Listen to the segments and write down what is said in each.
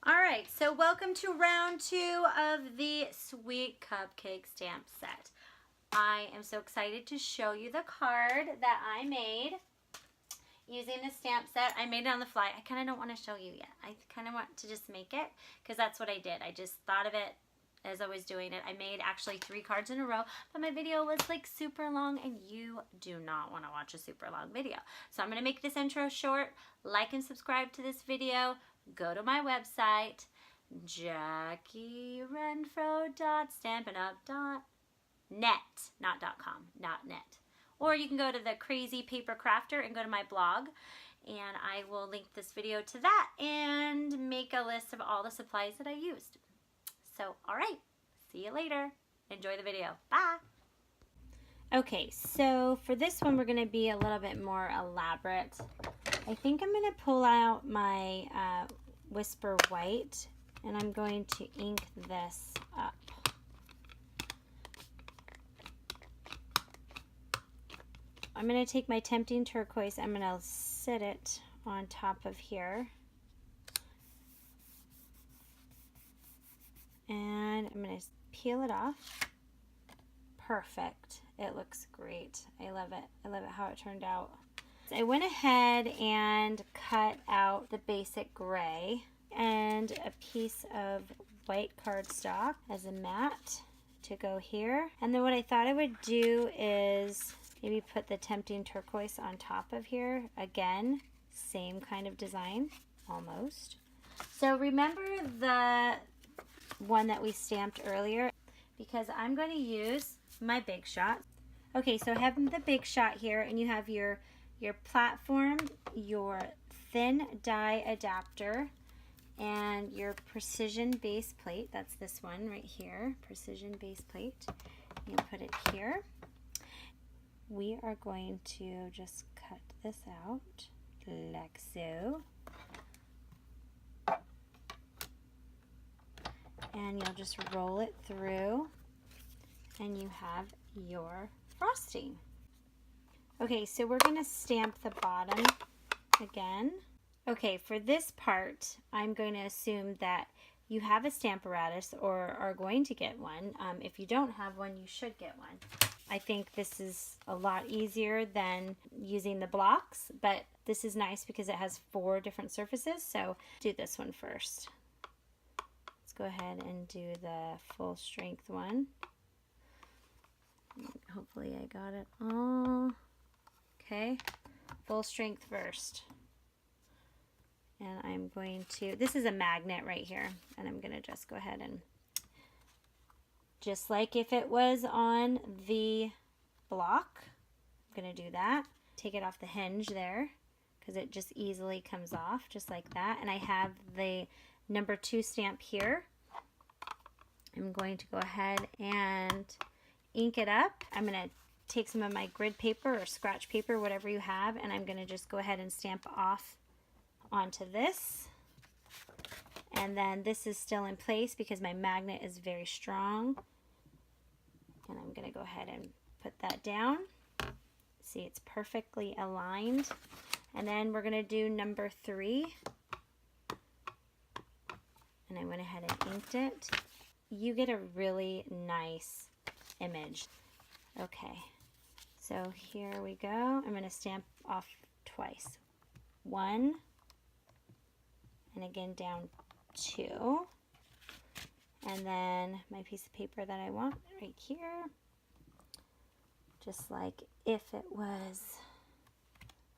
All right, so welcome to round 2 of the Sweet Cupcake stamp set. I am so excited to show you the card that I made using the stamp set. I made it on the fly. I kind of don't want to show you yet. I kind of want to just make it because that's what I did. I just thought of it as I was doing it. I made actually 3 cards in a row, but my video was like super long and you do not want to watch a super long video. So I'm going to make this intro short. Like and subscribe to this video. Go to my website, JackieRenfro.stampinup.net, not .com, .net. Or you can go to the Crazy Paper Crafter and go to my blog, and I will link this video to that and make a list of all the supplies that I used. So, all right, see you later. Enjoy the video. Bye. Okay, so for this one, we're going to be a little bit more elaborate. I think I'm going to pull out my Whisper White, and I'm going to ink this up. I'm going to take my Tempting Turquoise, I'm going to sit it on top of here. And I'm going to peel it off. Perfect. It looks great. I love it. I love it how it turned out. I went ahead and cut out the basic gray and a piece of white cardstock as a mat to go here. And then what I thought I would do is maybe put the Tempting Turquoise on top of here. Again, same kind of design, almost. So remember the one that we stamped earlier, because I'm going to use my Big Shot. Okay, so I have the Big Shot here, and you have your platform, your thin die adapter, and your precision base plate. That's this one right here, precision base plate. You put it here. We are going to just cut this out like so. And you'll just roll it through, and you have your frosting. Okay, so we're going to stamp the bottom again. Okay, for this part, I'm going to assume that you have a Stamparatus or are going to get one. If you don't have one, you should get one. I think this is a lot easier than using the blocks, but this is nice because it has 4 different surfaces, so do this one first. Let's go ahead and do the full strength one. Hopefully I got it all. Okay, full strength first. And I'm going to, this is a magnet right here, and I'm going to just go ahead and, just like if it was on the block, I'm going to do that. Take it off the hinge there, because it just easily comes off, just like that. And I have the number 2 stamp here. I'm going to go ahead and ink it up. I'm going to take some of my grid paper or scratch paper, whatever you have, and I'm going to just go ahead and stamp off onto this. And then this is still in place because my magnet is very strong. And I'm going to go ahead and put that down. See, it's perfectly aligned. And then we're going to do number 3. And I went ahead and inked it. You get a really nice image. Okay, so here we go. I'm going to stamp off twice. 1, and again down 2. And then my piece of paper that I want right here, just like if it was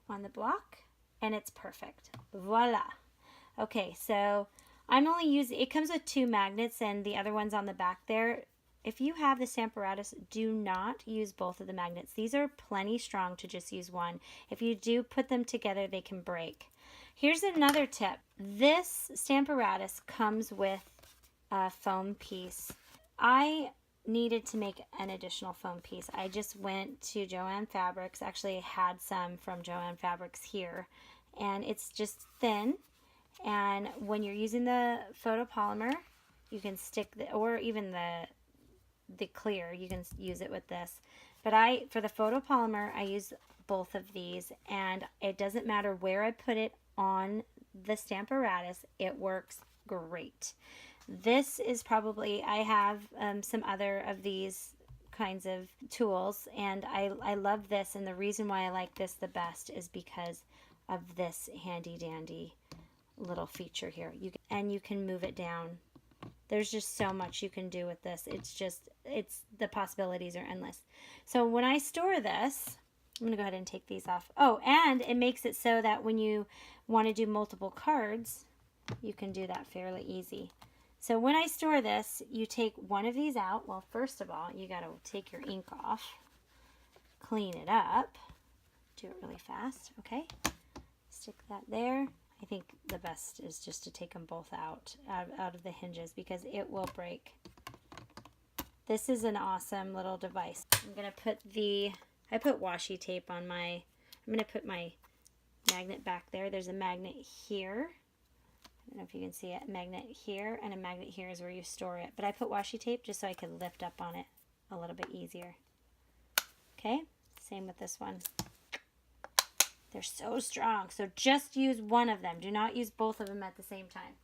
on the block, and it's perfect. Voila. Okay, so I'm only using, it comes with 2 magnets and the other one's on the back there. If you have the Stamparatus, do not use both of the magnets. These are plenty strong to just use one. If you do put them together, they can break. Here's another tip. This Stamparatus comes with a foam piece. I needed to make an additional foam piece. I just went to Joann Fabrics. Actually, I had some from Joann Fabrics here. And it's just thin. And when you're using the photopolymer, you can stick, or even the clear, you can use it with this. But for the photopolymer, I use both of these, and it doesn't matter where I put it on the Stamparatus, it works great. This is probably, I have some other of these kinds of tools, and I love this, and the reason why I like this the best is because of this handy dandy little feature here. You can move it down. There's just so much you can do with this. The possibilities are endless. So when I store this, I'm going to go ahead and take these off. Oh, and it makes it so that when you want to do multiple cards, you can do that fairly easy. So when I store this, you take one of these out. Well, first of all, you got to take your ink off, clean it up, do it really fast, okay? Stick that there. I think the best is just to take them both out of the hinges because it will break. This is an awesome little device. I'm going to put I put washi tape on I'm going to put my magnet back there. There's a magnet here. I don't know if you can see it. A magnet here and a magnet here is where you store it. But I put washi tape just so I could lift up on it a little bit easier. Okay, same with this one. They're so strong. So just use one of them. Do not use both of them at the same time.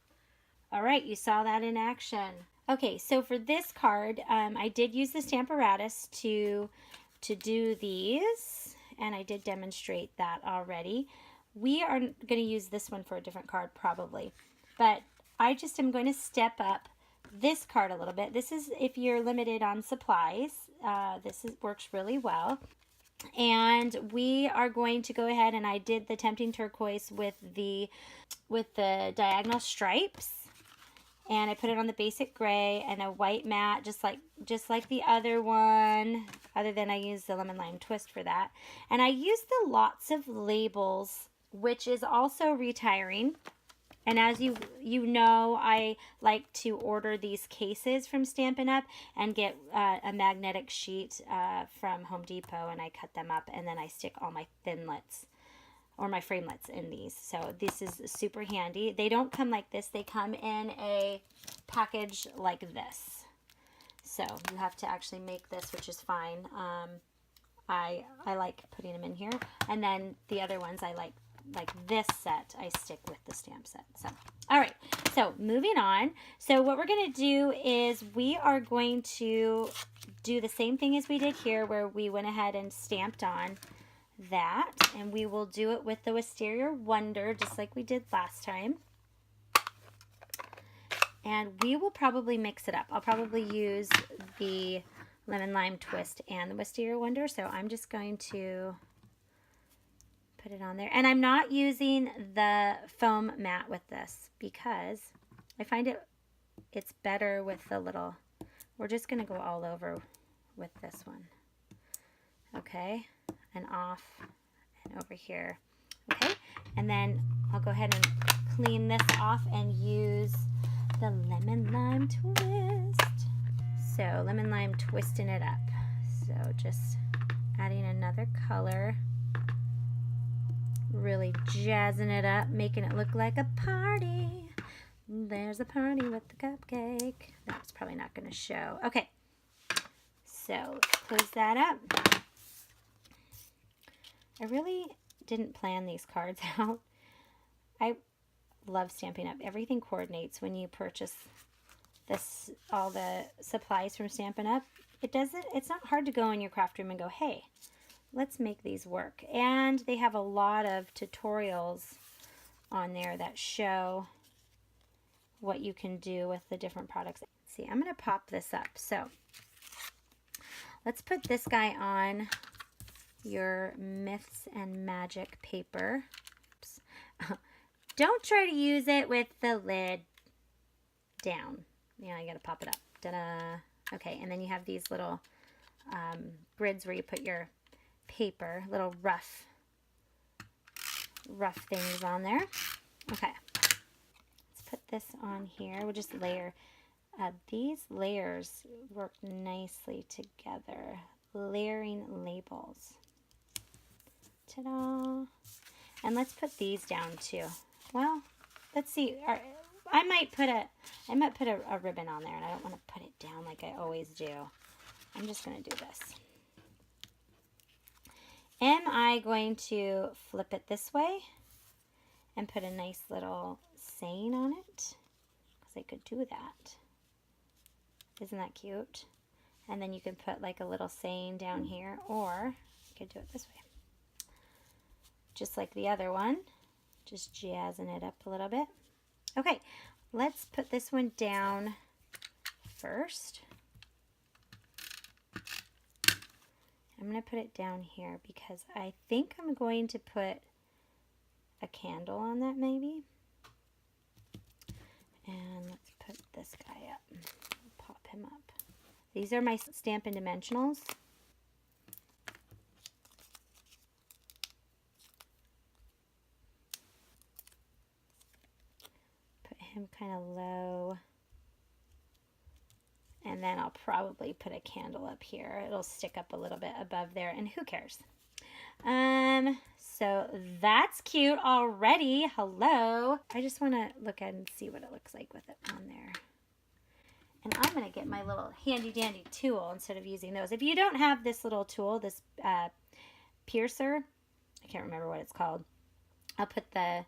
All right, you saw that in action. Okay, so for this card, I did use the Stamparatus to do these, and I did demonstrate that already. We are going to use this one for a different card probably, but I just am going to step up this card a little bit. This is if you're limited on supplies. Works really well. And we are going to go ahead, and I did the Tempting Turquoise with the diagonal stripes, and I put it on the basic gray and a white matte, just like the other one, other than I used the lemon lime twist for that. And I used the Lots of Labels, which is also retiring. And as you know, I like to order these cases from Stampin' Up! And get a magnetic sheet from Home Depot, and I cut them up, and then I stick all my thinlets or my framelets in these. So this is super handy. They don't come like this. They come in a package like this. So you have to actually make this, which is fine. I like putting them in here. And then the other ones I like this set, I stick with the stamp set. So, all right, so moving on. So what we're going to do is we are going to do the same thing as we did here, where we went ahead and stamped on that, and we will do it with the Wisteria Wonder, just like we did last time. And we will probably mix it up. I'll probably use the lemon lime twist and the Wisteria Wonder, so I'm just going to put it on there. And I'm not using the foam mat with this because I find it's better with the little, we're just going to go all over with this one. Okay, and off and over here. Okay, and then I'll go ahead and clean this off and use the lemon lime twist. So lemon lime twisting it up. So just adding another color. Really jazzing it up, making it look like a party. There's a party with the cupcake. That's probably not going to show. Okay, so let's close that up. I really didn't plan these cards out. I love Stampin' Up! Everything coordinates when you purchase all the supplies from Stampin' Up! It's not hard to go in your craft room and go, hey, let's make these work. And they have a lot of tutorials on there that show what you can do with the different products. Let's see, I'm going to pop this up. So let's put this guy on your Myths and Magic paper. Oops. Don't try to use it with the lid down. Yeah, you got to pop it up. Ta-da. Okay, and then you have these little grids where you put your paper, little rough things on there. Okay, let's put this on here. We'll just layer. These layers work nicely together. Layering labels. Ta-da! And let's put these down too. Well, let's see. I might put a ribbon on there, and I don't want to put it down like I always do. I'm just going to do this. Am I going to flip it this way and put a nice little saying on it? because I could do that. Isn't that cute? And then you can put like a little saying down here, or you could do it this way. Just like the other one, just jazzing it up a little bit. Okay, let's put this one down first. I'm going to put it down here because I think I'm going to put a candle on that maybe. And let's put this guy up. Pop him up. These are my Stampin' Dimensionals. Put him kind of low. And then I'll probably put a candle up here. It'll stick up a little bit above there, and who cares? So that's cute already. Hello. I just want to look at and see what it looks like with it on there. And I'm going to get my little handy dandy tool instead of using those. If you don't have this little tool, this piercer, I can't remember what it's called. I'll put the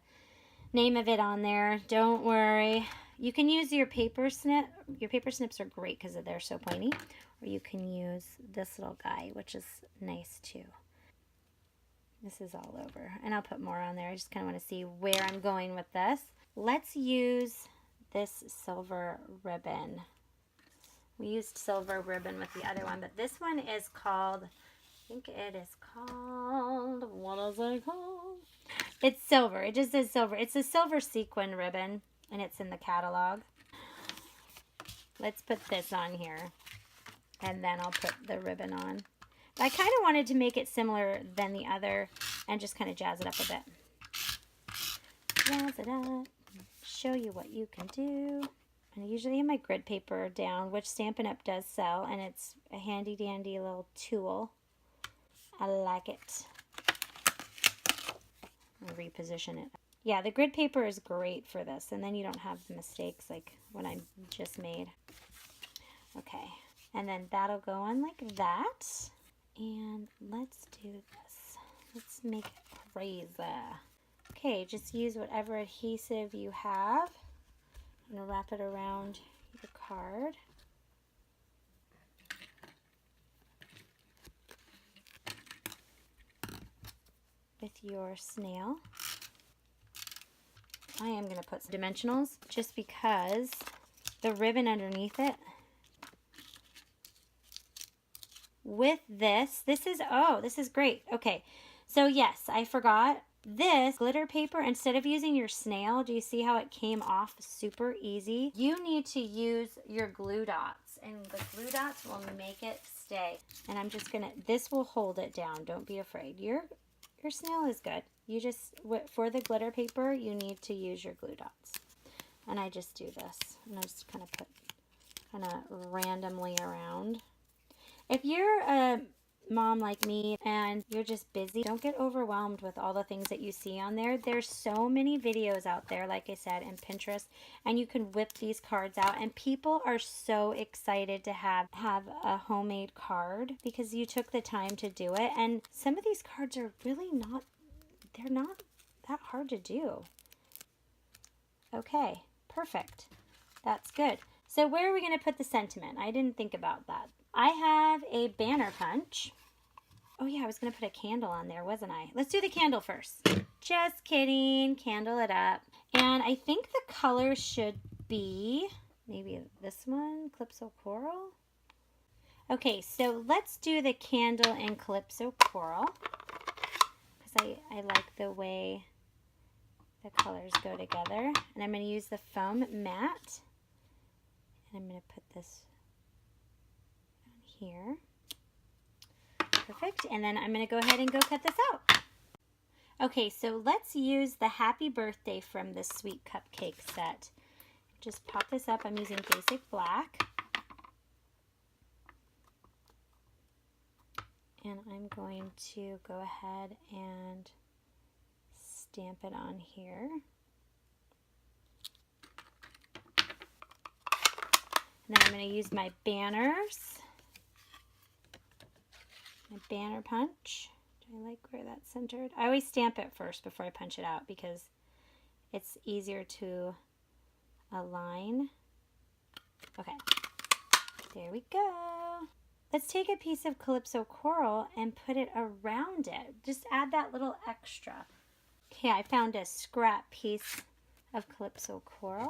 name of it on there. Don't worry. You can use your paper snip. Your paper snips are great because they're so pointy. Or you can use this little guy, which is nice too. This is all over. And I'll put more on there. I just kind of want to see where I'm going with this. Let's use this silver ribbon. We used silver ribbon with the other one, but this one is called, I think it is called, what is it called? It's silver. It just says silver. It's a silver sequin ribbon, and it's in the catalog. Let's put this on here, and then I'll put the ribbon on. But I kind of wanted to make it similar than the other and just kind of jazz it up a bit. Jazz it up. Show you what you can do. And I usually have my grid paper down, which Stampin' Up! Does sell, and it's a handy dandy little tool. I like it. I'll reposition it. Yeah, the grid paper is great for this, and then you don't have the mistakes like what I just made. Okay, and then that'll go on like that. And let's do this. Let's make it crazy. Okay, just use whatever adhesive you have. I'm going to wrap it around your card. With your snail. I am going to put some dimensionals just because the ribbon underneath it. With this is great. Okay, so yes, I forgot. This glitter paper, instead of using your snail, do you see how it came off super easy? You need to use your glue dots, and the glue dots will make it stay. And I'm just gonna, this will hold it down. Don't be afraid. Your snail is good. You just, for the glitter paper, you need to use your glue dots. And I just do this, and I just kind of put randomly around. If you're a mom like me and you're just busy, don't get overwhelmed with all the things that you see on there. There's so many videos out there, like I said, in Pinterest, and you can whip these cards out, and people are so excited to have a homemade card because you took the time to do it. And some of these cards are really not, they're not that hard to do. Okay, perfect. That's good. So where are we going to put the sentiment? I didn't think about that. I have a banner punch. Oh yeah, I was going to put a candle on there, wasn't I? Let's do the candle first. Just kidding. Candle it up. And I think the color should be maybe this one, Calypso Coral. Okay, so let's do the candle in Calypso Coral because I like the way the colors go together. And I'm going to use the foam matte. And I'm going to put this here. Perfect. And then I'm going to go ahead and go cut this out. Okay, so let's use the Happy Birthday from the Sweet Cupcake set. Just pop this up. I'm using basic black. And I'm going to go ahead and stamp it on here. And then I'm going to use my banners. My banner punch. Do I like where that's centered? I always stamp it first before I punch it out because it's easier to a line. Okay, there we go. Let's take a piece of Calypso coral and put it around it. Just add that little extra. Okay, I found a scrap piece of Calypso coral.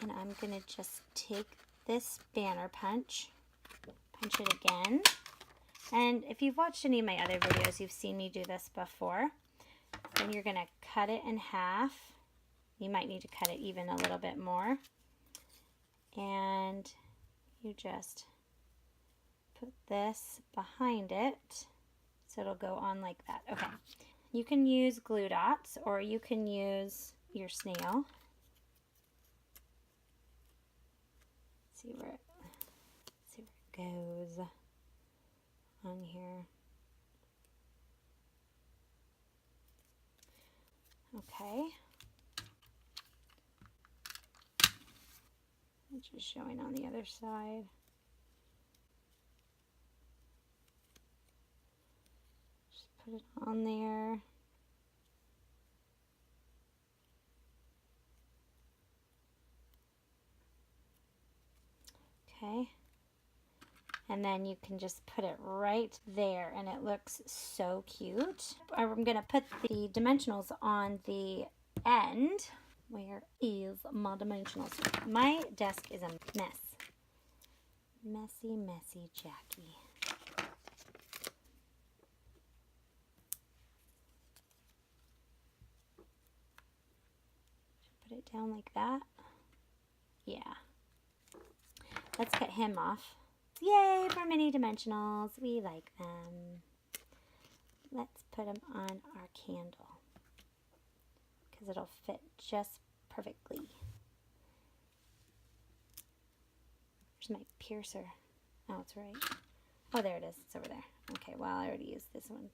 And I'm going to just take this banner punch it again. And if you've watched any of my other videos, you've seen me do this before. Then you're going to cut it in half. You might need to cut it even a little bit more. And you just put this behind it so it'll go on like that. Okay. You can use glue dots or you can use your snail. See where it goes on here. Okay. It's just showing on the other side. Just put it on there. Okay. And then you can just put it right there and it looks so cute. I'm going to put the dimensionals on the end. Where is my dimensionals? My desk is a mess. Messy, messy Jackie. Put it down like that. Yeah. Let's cut him off. Yay for mini dimensionals. We like them. Let's put them on our candle because it'll fit just perfectly. Where's my piercer? Oh, it's right. Oh, there it is. It's over there. Okay, well, I already used this one.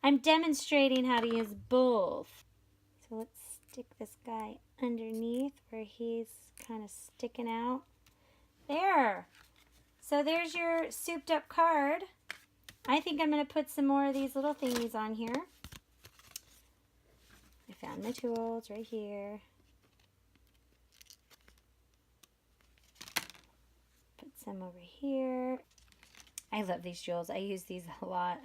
I'm demonstrating how to use both. So let's stick this guy underneath where he's kind of sticking out. There. So there's your souped up card. I think I'm going to put some more of these little thingies on here. I found my tools right here. Put some over here. I love these jewels. I use these a lot.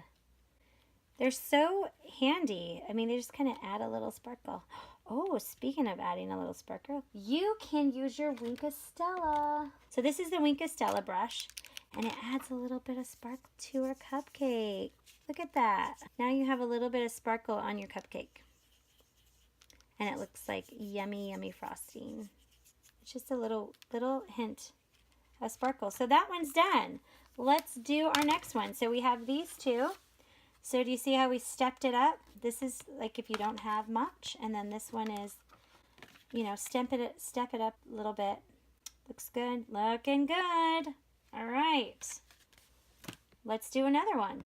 They're so handy. I mean, they just kind of add a little sparkle. Oh, speaking of adding a little sparkle, you can use your Stella. So this is the Stella brush, and it adds a little bit of sparkle to our cupcake. Look at that. Now you have a little bit of sparkle on your cupcake. And it looks like yummy, yummy frosting. It's just a little hint of sparkle. So that one's done. Let's do our next one. So we have these two. So do you see how we stepped it up? This is like if you don't have much. And then this one is, you know, step it up a little bit. Looks good. Looking good. All right. Let's do another one.